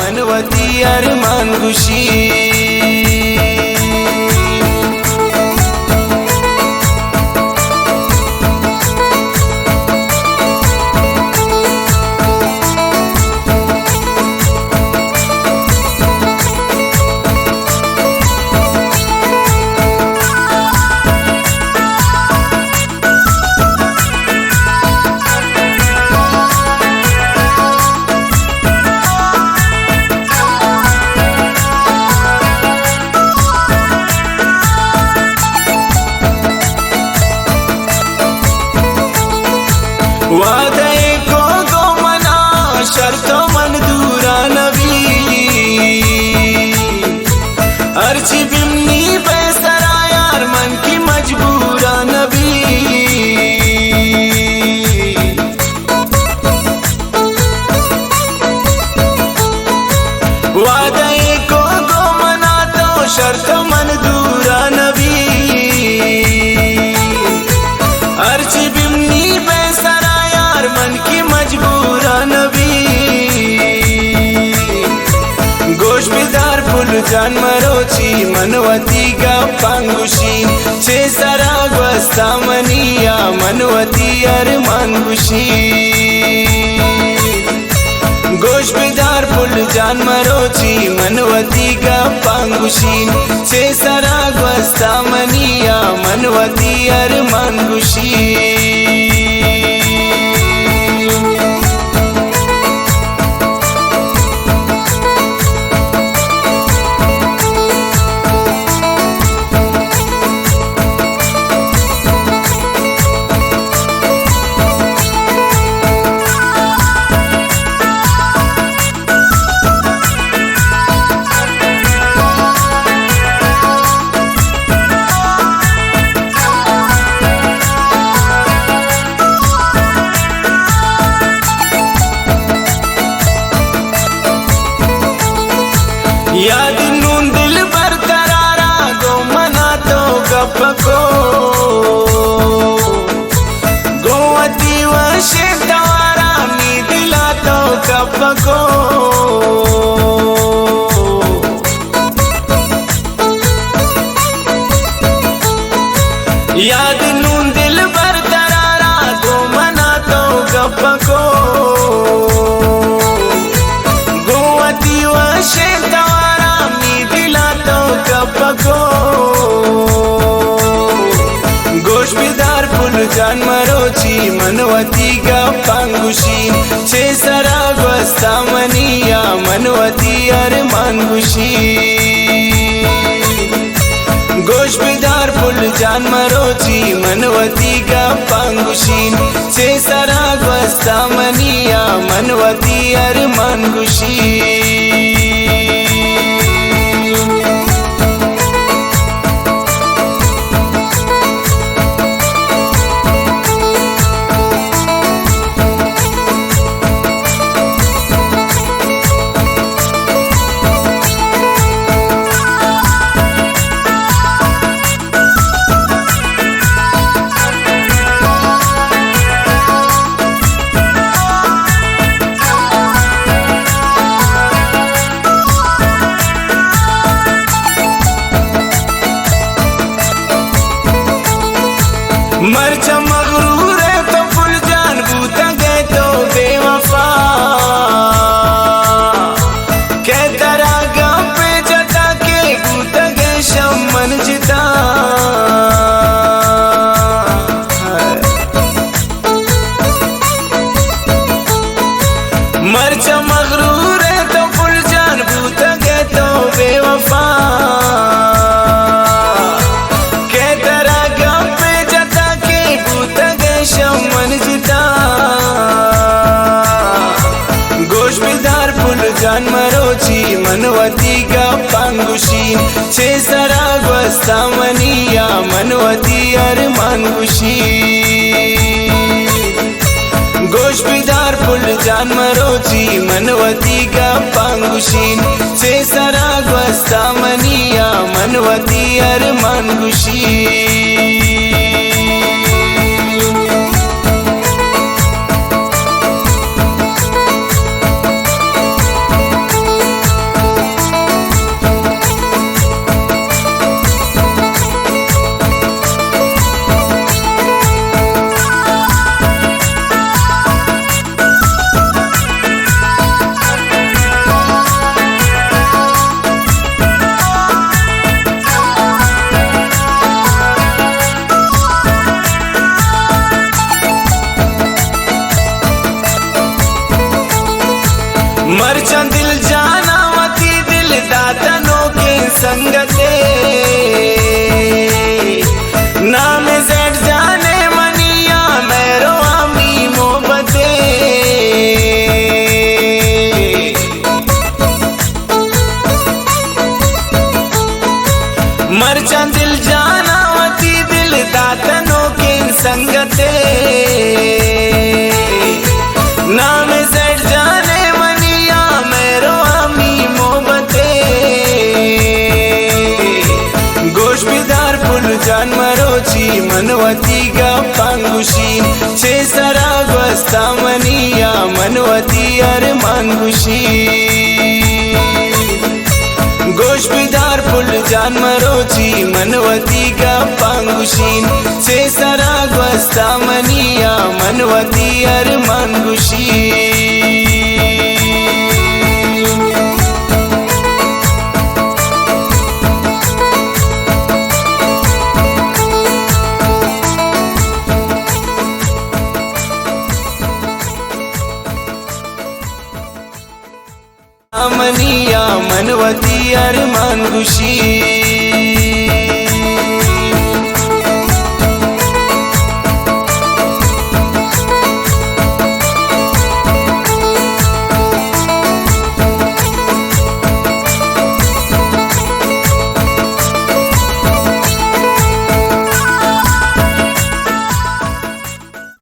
मनवती अरमान खुशी। वादे को मना शर्तो मन दूरा नबी अर्जी बिमनी बेसरा यार मन की मजबूरा नबी। वादे को मना तो शर्तो मन दूरा नबी अर्जी बिमनी बेसरा मन की मजबूरा नबी। गोश बिदार फुल जान मरोची मनवती का पांगुशी छे सरा ग्वस्ता मनिया मनवती अरमान खुशी। गोश बिदार फुल जान मरोची मनवती का पांगुशी छे सरा ग्वस्ता मनिया मनवती अरमान खुशी। याद नून दिल पर करारा गो मना तो गप को गोवती वशे दवारा मी दिला तो गप को। याद नून दिल पर करारा गो मना तो गप को गोवती वशे को। गोश बिदार फुल जान मरोची मनवती का पांगुशी छे सरा ग्वस्ता मनिया मनवती अरमान खुशी। गोश बिदार फुल जान मरोची मनवती का पांगुशी छे सरा ग्वस्ता मनिया मनवती अरमान खुशी। मर जा मगरूर है तो फुल जान बूता गए तो बेवफा कह तरा गाँव पे जता के बूता गए शमन जिता। मर जा मगरूर है तो फुल जान बूता गए तो बेवफा शमन जिता। गोश बिदार फुल जान मरोची मनवती का पांगुशी छे सरा ग्वस्ता मनिया मनवती अरमान खुशी। गोश बिदार फुल जान मरोची मनवती का पांगुशी छे सरा ग्वस्ता मनिया मनवती अरमान खुशी। मरचा दिल जानावती दिल दातनों के संगते नाम सेठ जाने मनिया मेरो आमी मोहब्बते मरचा दिल जानावती दिल दातनों के संगते नाम सेठ जाने मनिया मेरो आमी मोहब्बते गोश बिदार पुल जान मरोची मनवती का पांगुशी छे सरागवस्ता मनिया मनवती अर मांगुशी गोश बिदार पुल जान मरोची मनवती का पांगुशीन से सरागवस्ता मनिया मनवती अर मांगुशी मनिया मनवती अर मांगुशी।